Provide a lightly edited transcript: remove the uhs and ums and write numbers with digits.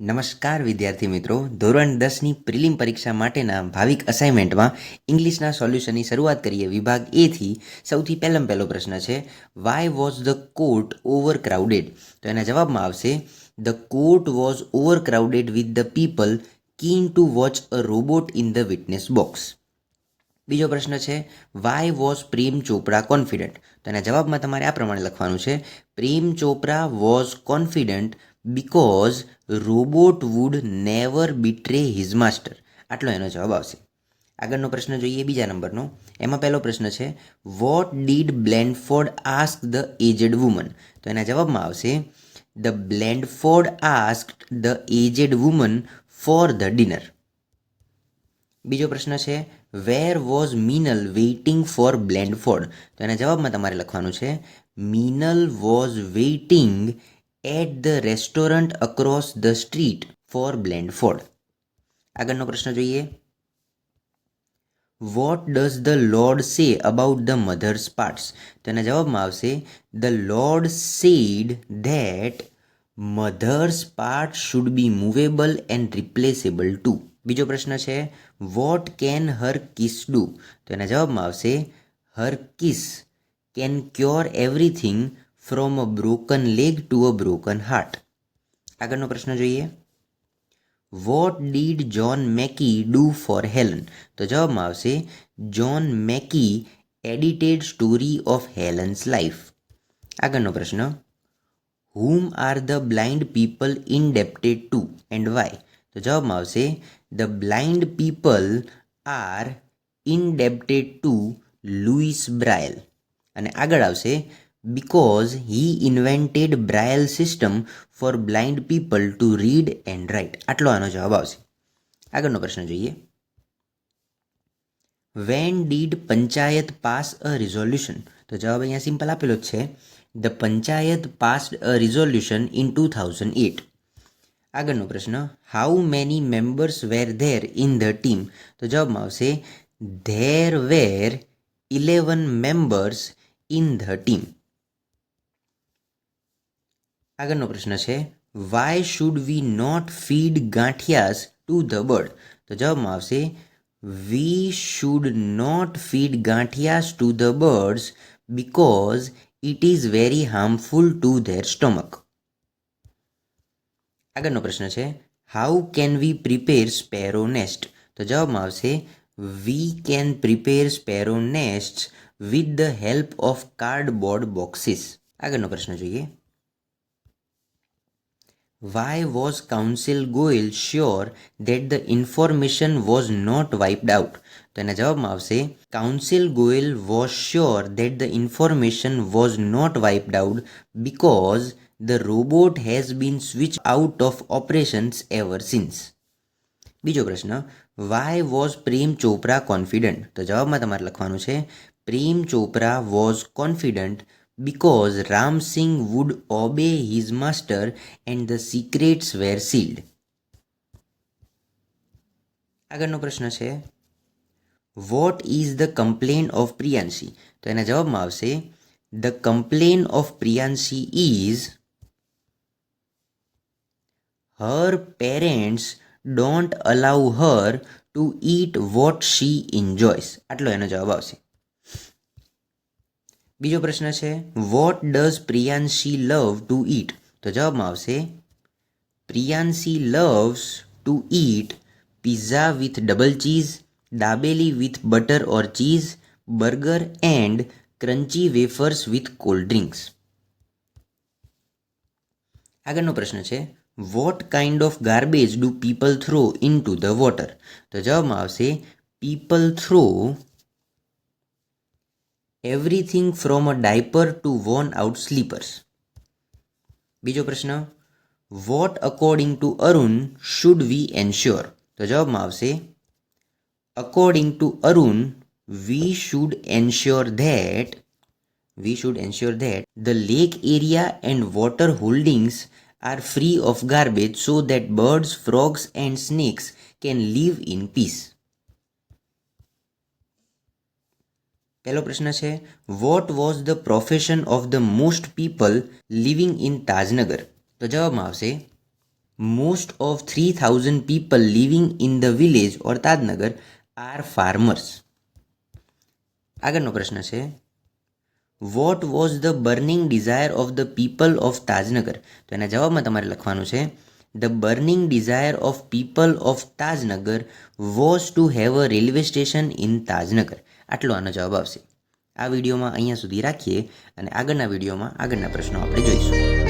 નમસ્કાર વિદ્યાર્થી મિત્રો, ધોરણ 10ની પ્રિલિમ પરીક્ષા માટેના ભાવિક અસાઇનમેન્ટમાં ઇંગ્લિશના સોલ્યુશનની શરૂઆત કરીએ. વિભાગ એથી સૌથી પહેલો પ્રશ્ન છે, why was the court over crowded? તો એના જવાબમાં આવશે, the court was over crowded with the people keen two watch a robot in the witness box. બીજો પ્રશ્ન છે, why was Prem Chopra confident? તો એના જવાબમાં તમારે આ પ્રમાણે લખવાનું છે, Prem Chopra was confident because robot would never betray his master. આટલો એનો જવાબ આવશે. આગળનો પ્રશ્ન જોઈએ, બીજા નંબરનો. એમાં પહેલો પ્રશ્ન છે, what did Blandford ask the aged woman? તો એના જવાબમાં આવશે, the Blandford asked the aged woman for the dinner. બીજો પ્રશ્ન છે, where was Minal waiting for Blandford? તો એના જવાબમાં તમારે લખવાનું છે, Minal was waiting at the restaurant across the street for Blandford. આગળનો પ્રશ્ન જોઈએ, what does the lord say about the mother's parts? તો એના જવાબમાં આવશે, the lord said that mothers part should be movable and replaceable too. બીજો પ્રશ્ન છે, what can her kiss do? તો એના જવાબમાં આવશે, her kiss can cure everything from a broken leg to a broken heart. આગળનો પ્રશ્ન જોઈએ, what did John Macy do for Helen? તો જવાબમાં આવશે, John Macy edited story of Helen's life. આગળનો પ્રશ્ન, whom are the blind people indebted to and why? તો જવાબમાં આવશે, the blind people are indebted to Louis Braille. અને આગળ આવશે, because he invented braille system for blind people to read and write. આટલો આનો જવાબ આવશે. આગળનો પ્રશ્ન જોઈએ, when did panchayat pass a resolution? તો જવાબ અહીંયા સિમ્પલ આપેલો જ છે, the panchayat passed a resolution in 2008. આગળનો પ્રશ્ન, how many members were there in the team? તો જવાબમાં આવશે, there were 11 members in the team. આગળનો પ્રશ્ન છે, why should we not feed gathiyas to the bird? તો જવાબમાં આવશે, we should not feed gathiyas to the birds because it is very harmful to their stomach. આગળનો પ્રશ્ન છે, how can we prepare sparrow nest? તો જવાબમાં આવશે, we can prepare sparrow nest with the help of cardboard boxes. આગળનો પ્રશ્ન જોઈએ, why was Council Goyal sure that the information was not wiped out? તો એના જવાબમાં આવશે, Council Goyal was sure that the information was not wiped out because the robot has been switched out of operations ever since. બીજો પ્રશ્ન, why was Prem Chopra confident? તો જવાબમાં તમારે લખવાનું છે, Prem Chopra was confident because Ram Singh would obey his master and the secrets were sealed. આગળનો પ્રશ્ન છે, what is the complaint of Priyanshi? તો એના જવાબમાં આવશે, the complaint of Priyanshi is her parents don't allow her to eat what she enjoys. આટલો એનો જવાબ આવશે. બીજો પ્રશ્ન છે, what does Priyanshi love to it? તો જવાબમાં આવશે, Priyanshi loves two eat pizza with double cheese, dabeli with butter or cheese, burger and crunchy wafers with cold drinks. આગળનો પ્રશ્ન છે, what kind of garbage do people throw in to the water? તો જવાબમાં આવશે, people throw everything from a diaper to worn out slippers. બીજો પ્રશ્ન, what according to Arun should we ensure? તો જવાબમાં આવશે, according to Arun we should ensure that the lake area and water holdings are free of garbage so that birds, frogs and snakes can live in peace. પહેલો પ્રશ્ન છે, what was the profession of the most people living in Tajnagar? તો જવાબમાં આવશે, most of 3000 people living in the village or Tajnagar are farmers. આગળનો પ્રશ્ન છે, what was the burning desire of the people of Tajnagar. તો એના જવાબમાં તમારે લખવાનું છે, the burning desire of people of Tajnagar was to have a railway station in Tajnagar. આટલો આનો જવાબ આવશે. આ વિડીયોમાં અહીંયા સુધી રાખીએ અને આગળના વિડીયોમાં આગળના પ્રશ્નો આપણે જોઈશું.